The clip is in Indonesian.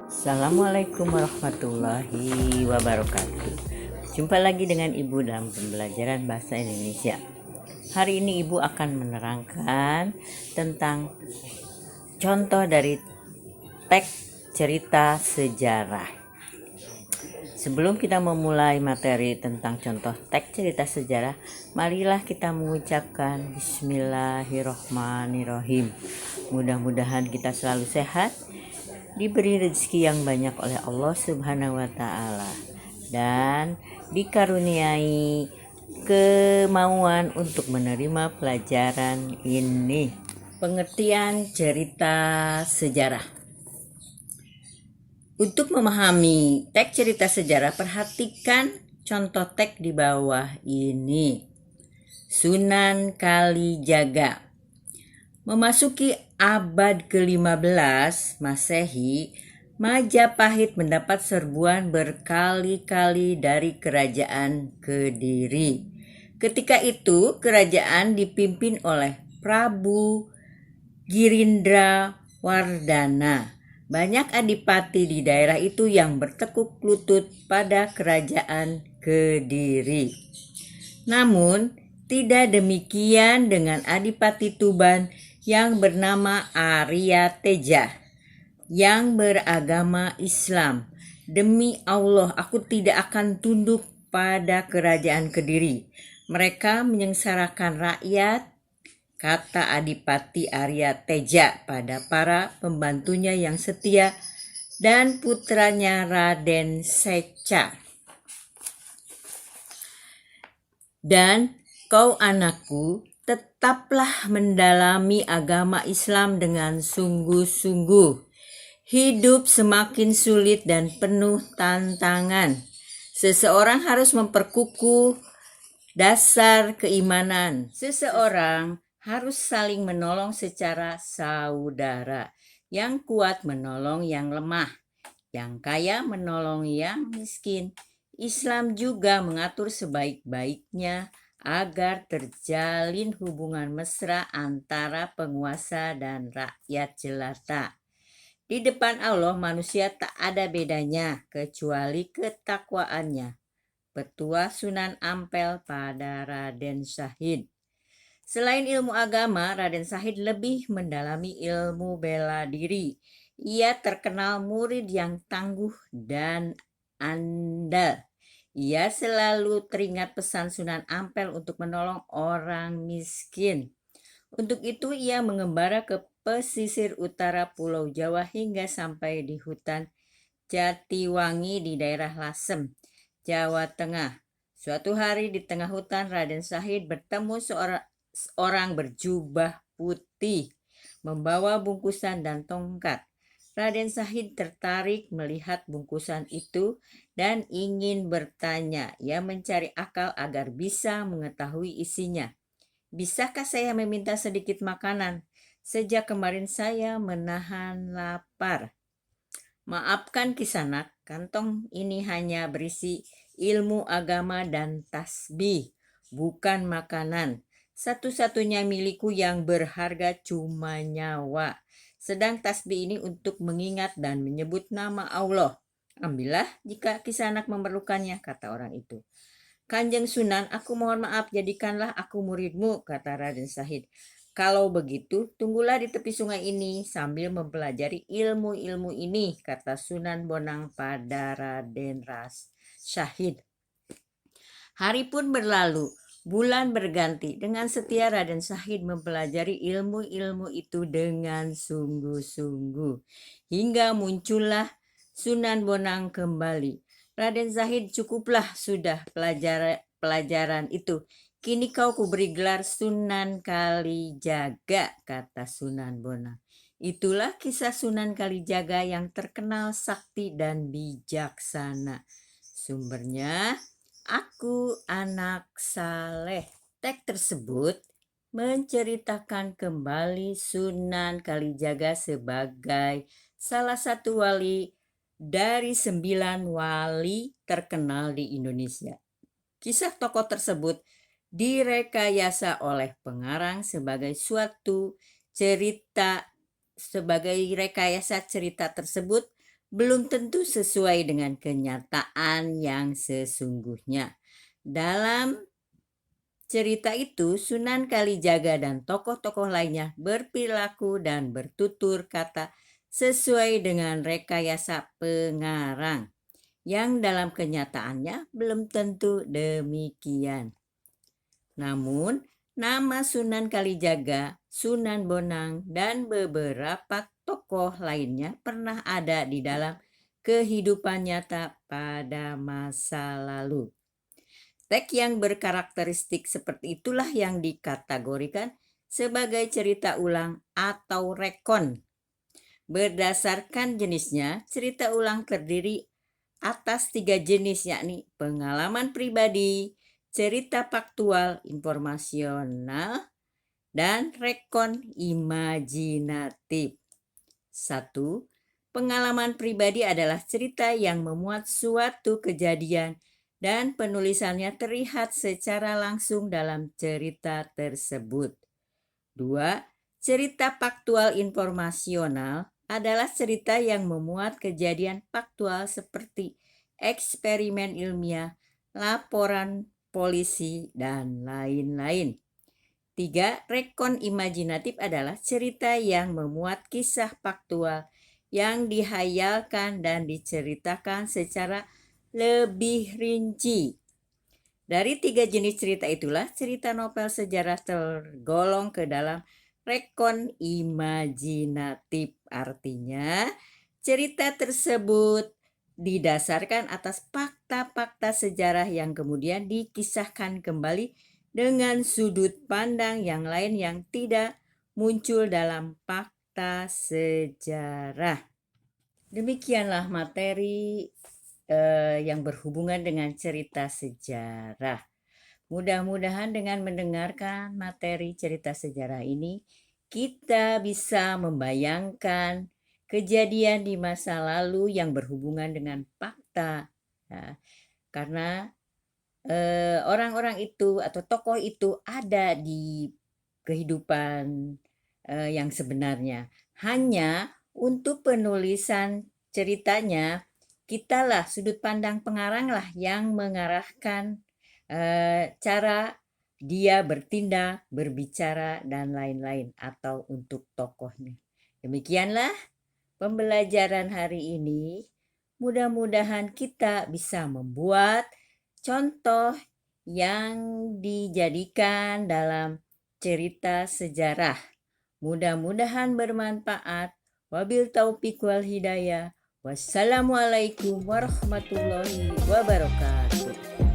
Assalamualaikum warahmatullahi wabarakatuh. Jumpa lagi dengan Ibu dalam pembelajaran bahasa Indonesia. Hari ini Ibu akan menerangkan tentang contoh dari teks cerita sejarah. Sebelum kita memulai materi tentang contoh teks cerita sejarah, marilah kita mengucapkan Bismillahirrohmanirrohim. Mudah-mudahan kita selalu sehat, diberi rezeki yang banyak oleh Allah Subhanahu wa Ta'ala, dan dikaruniai kemauan untuk menerima pelajaran ini. Pengertian cerita sejarah. Untuk memahami teks cerita sejarah, perhatikan contoh teks di bawah ini. Sunan Kalijaga. Memasuki abad ke-15 Masehi, Majapahit mendapat serbuan berkali-kali dari kerajaan Kediri. Ketika itu, kerajaan dipimpin oleh Prabu Girindra Wardana. Banyak adipati di daerah itu yang bertekuk lutut pada kerajaan Kediri. Namun, tidak demikian dengan Adipati Tuban yang bernama Arya Teja, yang beragama Islam. Demi Allah, aku tidak akan tunduk pada kerajaan Kediri. Mereka menyengsarakan rakyat, kata Adipati Arya Teja pada para pembantunya yang setia dan putranya Raden Seca. Dan kau anakku, tetaplah mendalami agama Islam dengan sungguh-sungguh. Hidup semakin sulit dan penuh tantangan. Seseorang harus memperkukuh dasar keimanan. Seseorang harus saling menolong secara saudara. Yang kuat menolong yang lemah, yang kaya menolong yang miskin. Islam juga mengatur sebaik-baiknya agar terjalin hubungan mesra antara penguasa dan rakyat jelata. Di depan Allah, manusia tak ada bedanya kecuali ketakwaannya. Petua Sunan Ampel pada Raden Syahid. Selain ilmu agama, Raden Syahid lebih mendalami ilmu bela diri. Ia terkenal murid yang tangguh dan andal. Ia selalu teringat pesan Sunan Ampel untuk menolong orang miskin. Untuk itu ia mengembara ke pesisir utara Pulau Jawa hingga sampai di hutan Jatiwangi di daerah Lasem, Jawa Tengah. Suatu hari di tengah hutan, Raden Syahid bertemu seorang berjubah putih, membawa bungkusan dan tongkat. Raden Syahid tertarik melihat bungkusan itu dan ingin bertanya. Ia mencari akal agar bisa mengetahui isinya. Bisakah saya meminta sedikit makanan? Sejak kemarin saya menahan lapar. Maafkan Kisanak, kantong ini hanya berisi ilmu agama dan tasbih, bukan makanan. Satu-satunya milikku yang berharga cuma nyawa. Sedang tasbih ini untuk mengingat dan menyebut nama Allah. Ambillah jika Kisanak memerlukannya, kata orang itu. Kanjeng Sunan, aku mohon maaf, jadikanlah aku muridmu, kata Raden Syahid. Kalau begitu, tunggulah di tepi sungai ini sambil mempelajari ilmu-ilmu ini, kata Sunan Bonang pada Raden Syahid. Hari pun berlalu, bulan berganti. Dengan setia Raden Syahid mempelajari ilmu-ilmu itu dengan sungguh-sungguh. Hingga muncullah Sunan Bonang kembali. Raden Syahid, cukuplah sudah pelajaran itu. Kini kau kuberi gelar Sunan Kalijaga, kata Sunan Bonang. Itulah kisah Sunan Kalijaga yang terkenal sakti dan bijaksana. Sumbernya Aku Anak Saleh. Teks tersebut menceritakan kembali Sunan Kalijaga sebagai salah satu wali dari 9 wali terkenal di Indonesia. Kisah tokoh tersebut direkayasa oleh pengarang sebagai suatu cerita sebagai rekayasa cerita tersebut belum tentu sesuai dengan kenyataan yang sesungguhnya. Dalam cerita itu, Sunan Kalijaga dan tokoh-tokoh lainnya berperilaku dan bertutur kata sesuai dengan rekayasa pengarang, yang dalam kenyataannya belum tentu demikian. Namun, nama Sunan Kalijaga, Sunan Bonang, dan beberapa tokoh lainnya pernah ada di dalam kehidupan nyata pada masa lalu. Teks yang berkarakteristik seperti itulah yang dikategorikan sebagai cerita ulang atau rekon. Berdasarkan jenisnya, cerita ulang terdiri atas 3 jenis, yakni pengalaman pribadi, cerita faktual informasional, dan rekon imajinatif. 1. Pengalaman pribadi adalah cerita yang memuat suatu kejadian dan penulisannya terlihat secara langsung dalam cerita tersebut. 2. Cerita faktual informasional adalah cerita yang memuat kejadian faktual seperti eksperimen ilmiah, laporan polisi, dan lain-lain. 3. Rekon imajinatif adalah cerita yang memuat kisah faktual yang dihayalkan dan diceritakan secara lebih rinci. Dari 3 jenis cerita itulah cerita novel sejarah tergolong ke dalam rekon imajinatif. Artinya, cerita tersebut didasarkan atas fakta-fakta sejarah yang kemudian dikisahkan kembali dengan sudut pandang yang lain yang tidak muncul dalam fakta sejarah. Demikianlah materi yang berhubungan dengan cerita sejarah. Mudah-mudahan dengan mendengarkan materi cerita sejarah ini, kita bisa membayangkan kejadian di masa lalu yang berhubungan dengan fakta. Nah, karena orang-orang itu atau tokoh itu ada di kehidupan yang sebenarnya. Hanya untuk penulisan ceritanya, kitalah sudut pandang pengarang lah yang mengarahkan cara dia bertindak, berbicara, dan lain-lain, atau untuk tokohnya. Demikianlah pembelajaran hari ini. Mudah-mudahan kita bisa membuat contoh yang dijadikan dalam cerita sejarah. Mudah-mudahan bermanfaat. Wabil taufiq wal hidayah. Wassalamualaikum warahmatullahi wabarakatuh.